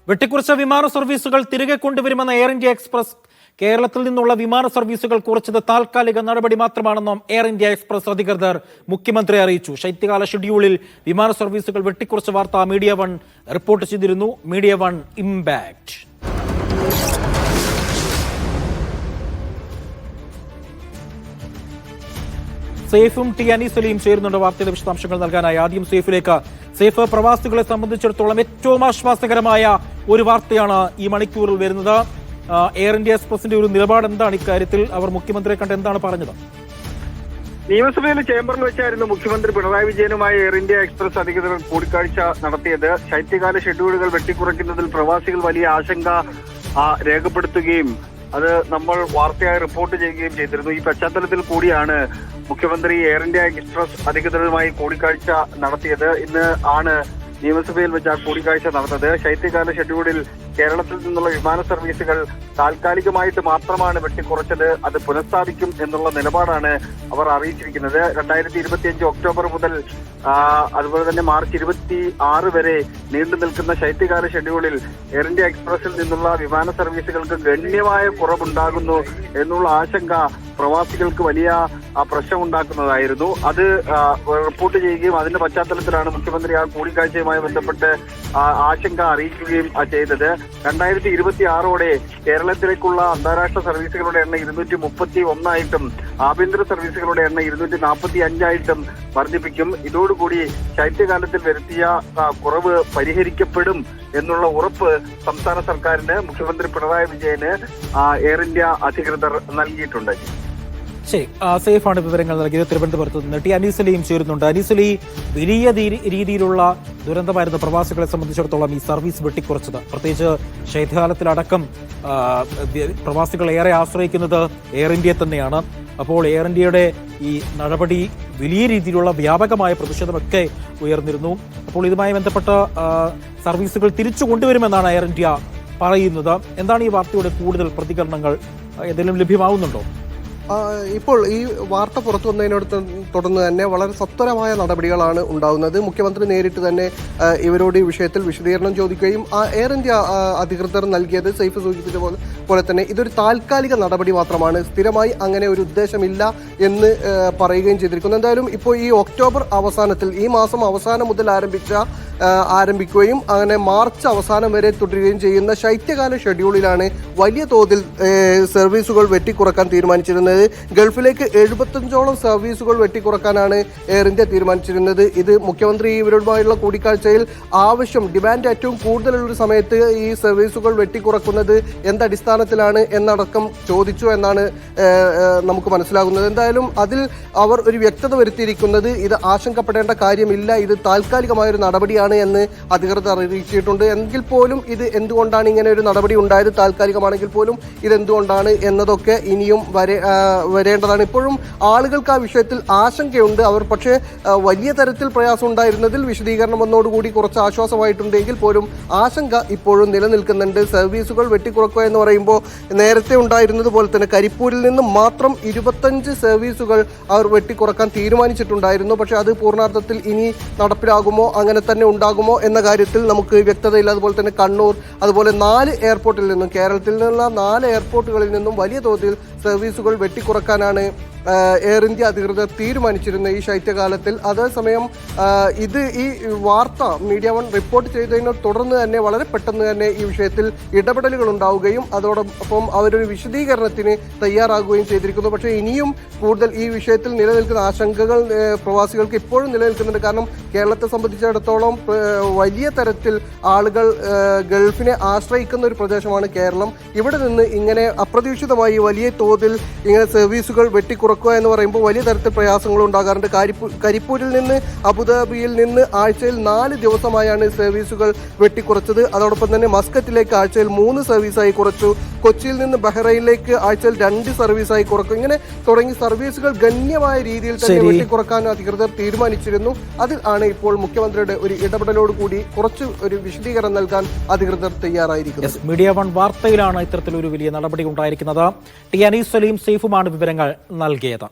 വെട്ടിക്കുറച്ച വിമാന സർവീസുകൾ തിരികെ കൊണ്ടുവരുമെന്ന എയർ ഇന്ത്യ എക്സ്പ്രസ് കേരളത്തിൽ നിന്നുള്ള വിമാന സർവീസുകൾ കുറച്ചത് താൽക്കാലിക നടപടി മാത്രമാണെന്നും എയർ ഇന്ത്യ എക്സ്പ്രസ് അധികൃതർ മുഖ്യമന്ത്രി അറിയിച്ചു. ശൈത്യകാല ഷെഡ്യൂളിൽ വിമാന സർവീസുകൾ വെട്ടിക്കുറച്ച വാർത്ത മീഡിയ വൺ റിപ്പോർട്ട് ചെയ്തിരുന്നു. Media one impact. സേഫും ടി അനീസലിയും ചേരുന്നുണ്ട് വാർത്തയുടെ വിശദാംശങ്ങൾ നൽകാനായി. ആദ്യം സേഫിലേക്ക്. സേഫ്, പ്രവാസികളെ സംബന്ധിച്ചിടത്തോളം ഏറ്റവും ആശ്വാസകരമായ ഒരു വാർത്തയാണ് ഈ മണിക്കൂറിൽ വരുന്നത്. എയർ ഇന്ത്യ എക്സ്പ്രസിന്റെ ഒരു നിലപാട് എന്താണ് ഇക്കാര്യത്തിൽ? അവർ മുഖ്യമന്ത്രിയെ കണ്ട് എന്താണ് പറഞ്ഞത്? നിയമസഭയിലെ ചേംബറിൽ വെച്ചായിരുന്നു മുഖ്യമന്ത്രി പിണറായി വിജയനുമായി എയർ ഇന്ത്യ എക്സ്പ്രസ് അധികൃതർ കൂടിക്കാഴ്ച നടത്തിയത്. ശൈത്യകാല ഷെഡ്യൂളുകൾ വെട്ടിക്കുറയ്ക്കുന്നതിൽ പ്രവാസികൾ വലിയ ആശങ്ക രേഖപ്പെടുത്തുകയും അത് നമ്മൾ വാർത്തയായി റിപ്പോർട്ട് ചെയ്യുകയും ചെയ്തിരുന്നു. ഈ പശ്ചാത്തലത്തിൽ കൂടിയാണ് മുഖ്യമന്ത്രി എയർ ഇന്ത്യ എക്സ്പ്രസ് അധികൃതരുമായി കൂടിക്കാഴ്ച നടത്തിയത്. ഇന്ന് ആണ് നിയമസഭയിൽ വെച്ച് ആ കൂടിക്കാഴ്ച നടന്നത്. ശൈത്യകാല ഷെഡ്യൂളിൽ കേരളത്തിൽ നിന്നുള്ള വിമാന സർവീസുകൾ താൽക്കാലികമായിട്ട് മാത്രമാണ് വെട്ടിക്കുറച്ചത്. അത് പുനഃസ്ഥാപിക്കും എന്നുള്ള നിലപാടാണ് അവർ അറിയിച്ചിരിക്കുന്നത്. 2025 ഒക്ടോബർ മുതൽ അതുപോലെ തന്നെ മാർച്ച് 26 വരെ നീണ്ടു നിൽക്കുന്ന ശൈത്യകാല ഷെഡ്യൂളിൽ എയർ ഇന്ത്യ എക്സ്പ്രസിൽ നിന്നുള്ള വിമാന സർവീസുകൾക്ക് ഗണ്യമായ കുറവുണ്ടാകുന്നു എന്നുള്ള ആശങ്ക പ്രവാസികൾക്ക് വലിയ പ്രശ്നമുണ്ടാക്കുന്നതായിരുന്നു. അത് റിപ്പോർട്ട് ചെയ്യുകയും അതിന്റെ പശ്ചാത്തലത്തിലാണ് മുഖ്യമന്ത്രി ആ കൂടിക്കാഴ്ചയുമായി ബന്ധപ്പെട്ട് ആശങ്ക അറിയിക്കുകയും ചെയ്തത്. 2026ഓടെ കേരളത്തിലേക്കുള്ള അന്താരാഷ്ട്ര സർവീസുകളുടെ എണ്ണം 231 ആഭ്യന്തര സർവീസുകളുടെ എണ്ണം 245 വർദ്ധിപ്പിക്കും. ഇതോടുകൂടി ശൈത്യകാലത്തിൽ വരുത്തിയ കുറവ് പരിഹരിക്കപ്പെടും എന്നുള്ള ഉറപ്പ് സംസ്ഥാന സർക്കാരിന് മുഖ്യമന്ത്രി പിണറായി വിജയന് എയർ ഇന്ത്യ അധികൃതർ നൽകിയിട്ടുണ്ട്. ശരി, സേഫാണ് വിവരങ്ങൾ നൽകിയത്. തിരുവനന്തപുരത്ത് നിന്ന് ടി അനീസലിയും ചേരുന്നുണ്ട്. അനീസലി, വലിയ രീതിയിലുള്ള ദുരന്തമായിരുന്നു പ്രവാസികളെ സംബന്ധിച്ചിടത്തോളം ഈ സർവീസ് വെട്ടിക്കുറച്ചത്. പ്രത്യേകിച്ച് ശൈത്യകാലത്തിലടക്കം പ്രവാസികൾ ഏറെ ആശ്രയിക്കുന്നത് എയർ ഇന്ത്യയെ തന്നെയാണ്. അപ്പോൾ എയർ ഇന്ത്യയുടെ ഈ നടപടി വലിയ രീതിയിലുള്ള വ്യാപകമായ പ്രതിഷേധമൊക്കെ ഉയർന്നിരുന്നു. അപ്പോൾ ഇതുമായി ബന്ധപ്പെട്ട സർവീസുകൾ തിരിച്ചു കൊണ്ടുവരുമെന്നാണ് എയർ ഇന്ത്യ പറയുന്നത്. എന്താണ് ഈ വാർത്തയുടെ കൂടുതൽ പ്രതികരണങ്ങൾ? ഏതെങ്കിലും ലഭ്യമാവുന്നുണ്ടോ? ഇപ്പോൾ ഈ വാർത്ത പുറത്തു വന്നതിനോട് തുടർന്ന് തന്നെ വളരെ സത്വരമായ നടപടികളാണ് ഉണ്ടാകുന്നത്. മുഖ്യമന്ത്രി നേരിട്ട് തന്നെ ഇവരോട് ഈ വിഷയത്തിൽ വിശദീകരണം ചോദിക്കുകയും എയർ ഇന്ത്യ അധികൃതർ നൽകിയത് സൈഫ് സൂചിപ്പിച്ച പോലെ തന്നെ ഇതൊരു താൽക്കാലിക നടപടി മാത്രമാണ്, സ്ഥിരമായി അങ്ങനെ ഒരു ഉദ്ദേശമില്ല എന്ന് പറയുകയും ചെയ്തിരിക്കുന്നു. എന്തായാലും ഇപ്പോൾ ഈ ഒക്ടോബർ അവസാനത്തിൽ, ഈ മാസം അവസാനം മുതൽ ആരംഭിക്കുകയും അങ്ങനെ മാർച്ച് അവസാനം വരെ തുടരുകയും ചെയ്യുന്ന ശൈത്യകാല ഷെഡ്യൂളിലാണ് വലിയ തോതിൽ സർവീസുകൾ വെട്ടിക്കുറക്കാൻ തീരുമാനിച്ചിരുന്നത്. ഗൾഫിലേക്ക് 75ഓളം സർവീസുകൾ വെട്ടിക്കുറക്കാനാണ് എയർ ഇന്ത്യ തീരുമാനിച്ചിരുന്നത്. ഇത് മുഖ്യമന്ത്രി ഇവരുമായുള്ള കൂടിക്കാഴ്ചയിൽ ഡിമാൻഡ് ഏറ്റവും കൂടുതലുള്ള സമയത്ത് ഈ സർവീസുകൾ വെട്ടിക്കുറക്കുന്നത് എന്തടിസ്ഥാനത്തിലാണ് എന്നടക്കം ചോദിച്ചു എന്നാണ് നമുക്ക് മനസ്സിലാകുന്നത്. എന്തായാലും അതിൽ അവർ ഒരു വ്യക്തത വരുത്തിയിരിക്കുന്നത് ഇത് ആശങ്കപ്പെടേണ്ട കാര്യമില്ല, ഇത് താൽക്കാലികമായൊരു നടപടിയാണ് എന്ന് അധികൃതർ അറിയിച്ചിട്ടുണ്ട്. എങ്കിൽ പോലും ഇത് എന്തുകൊണ്ടാണ് ഇങ്ങനെ ഒരു നടപടി ഉണ്ടായത്, താൽക്കാലികമാണെങ്കിൽ പോലും ഇതെന്തുകൊണ്ടാണ് എന്നതൊക്കെ ഇനിയും വരേണ്ടതാണ്. ഇപ്പോഴും ആളുകൾക്ക് ആ വിഷയത്തിൽ ആശങ്കയുണ്ട്. അവർ പക്ഷേ വലിയ തരത്തിൽ പ്രയാസം ഉണ്ടായിരുന്നതിൽ വിശദീകരണം വന്നതോടുകൂടി കുറച്ച് ആശ്വാസമായിട്ടുണ്ടെങ്കിൽ പോലും ആശങ്ക ഇപ്പോഴും നിലനിൽക്കുന്നുണ്ട്. സർവീസുകൾ വെട്ടിക്കുറക്കുക എന്ന് പറയുമ്പോൾ നേരത്തെ ഉണ്ടായിരുന്നത് പോലെ തന്നെ കരിപ്പൂരിൽ നിന്ന് മാത്രം 25 സർവീസുകൾ അവർ വെട്ടിക്കുറക്കാൻ തീരുമാനിച്ചിട്ടുണ്ടായിരുന്നു. പക്ഷേ അത് പൂർണ്ണാർത്ഥത്തിൽ ഇനി നടപ്പിലാകുമോ, അങ്ങനെ തന്നെ ഉണ്ടാകുമോ എന്ന കാര്യത്തിൽ നമുക്ക് വ്യക്തതയില്ല. അതുപോലെ തന്നെ കണ്ണൂർ, അതുപോലെ 4 എയർപോർട്ടിൽ നിന്നും, കേരളത്തിൽ നിന്നുള്ള 4 എയർപോർട്ടുകളിൽ നിന്നും വലിയ തോതിൽ സർവീസുകൾ വെട്ടിക്കുറക്കാനാണ് എയർ ഇന്ത്യ അധികൃതർ തീരുമാനിച്ചിരുന്നത് ഈ ശൈത്യകാലത്തിൽ. അതേസമയം ഈ വാർത്ത മീഡിയ വൺ റിപ്പോർട്ട് ചെയ്തതിനെ തുടർന്ന് തന്നെ വളരെ പെട്ടെന്ന് തന്നെ ഈ വിഷയത്തിൽ ഇടപെടലുകൾ ഉണ്ടാവുകയും അതോടൊപ്പം അവരൊരു വിശദീകരണത്തിന് തയ്യാറാകുകയും ചെയ്തിരിക്കുന്നു. പക്ഷേ ഇനിയും കൂടുതൽ ഈ വിഷയത്തിൽ നിലനിൽക്കുന്ന ആശങ്കകൾ പ്രവാസികൾക്ക് ഇപ്പോഴും നിലനിൽക്കുന്നുണ്ട്. കാരണം കേരളത്തെ സംബന്ധിച്ചിടത്തോളം വലിയ തരത്തിൽ ആളുകൾ ഗൾഫിനെ ആശ്രയിക്കുന്ന ഒരു പ്രദേശമാണ് കേരളം. ഇവിടെ നിന്ന് ഇങ്ങനെ അപ്രതീക്ഷിതമായി വലിയ തോതിൽ ഇങ്ങനെ സർവീസുകൾ വെട്ടിക്കുറക്കുക എന്ന് പറയുമ്പോൾ വലിയ തരത്തിൽ പ്രയാസങ്ങൾ ഉണ്ടാകാറുണ്ട്. കരിപ്പൂരിൽ നിന്ന് അബുദാബിയിൽ നിന്ന് ആഴ്ചയിൽ 4 ദിവസമായാണ് സർവീസുകൾ വെട്ടിക്കുറച്ചത്. അതോടൊപ്പം തന്നെ മസ്കറ്റിലേക്ക് ആഴ്ചയിൽ 3 സർവീസായി കുറച്ചു. കൊച്ചിയിൽ നിന്ന് ബഹ്റൈനിലേക്ക് ആഴ്ചയിൽ 2 സർവീസായി കുറക്കും. ഇങ്ങനെ തുടങ്ങി സർവീസുകൾ ഗണ്യമായ രീതിയിൽ തന്നെ വെട്ടിക്കുറക്കാൻ അധികൃതർ തീരുമാനിച്ചിരുന്നു. അതിൽ ആണ് ഇപ്പോൾ മുഖ്യമന്ത്രിയുടെ ഒരു ഇടപെടലോടുകൂടി കുറച്ച് ഒരു വിശദീകരണം നൽകാൻ അധികൃതർ തയ്യാറായിരിക്കുന്നത്. മീഡിയ വൺ വാർത്തയിലാണ് ഇത്തരത്തിലൊരു വലിയ നടപടി ഉണ്ടായിരിക്കുന്നത്. ടി അനീസലിയും സേഫുമാണ് വിവരങ്ങൾ നൽകിയത്.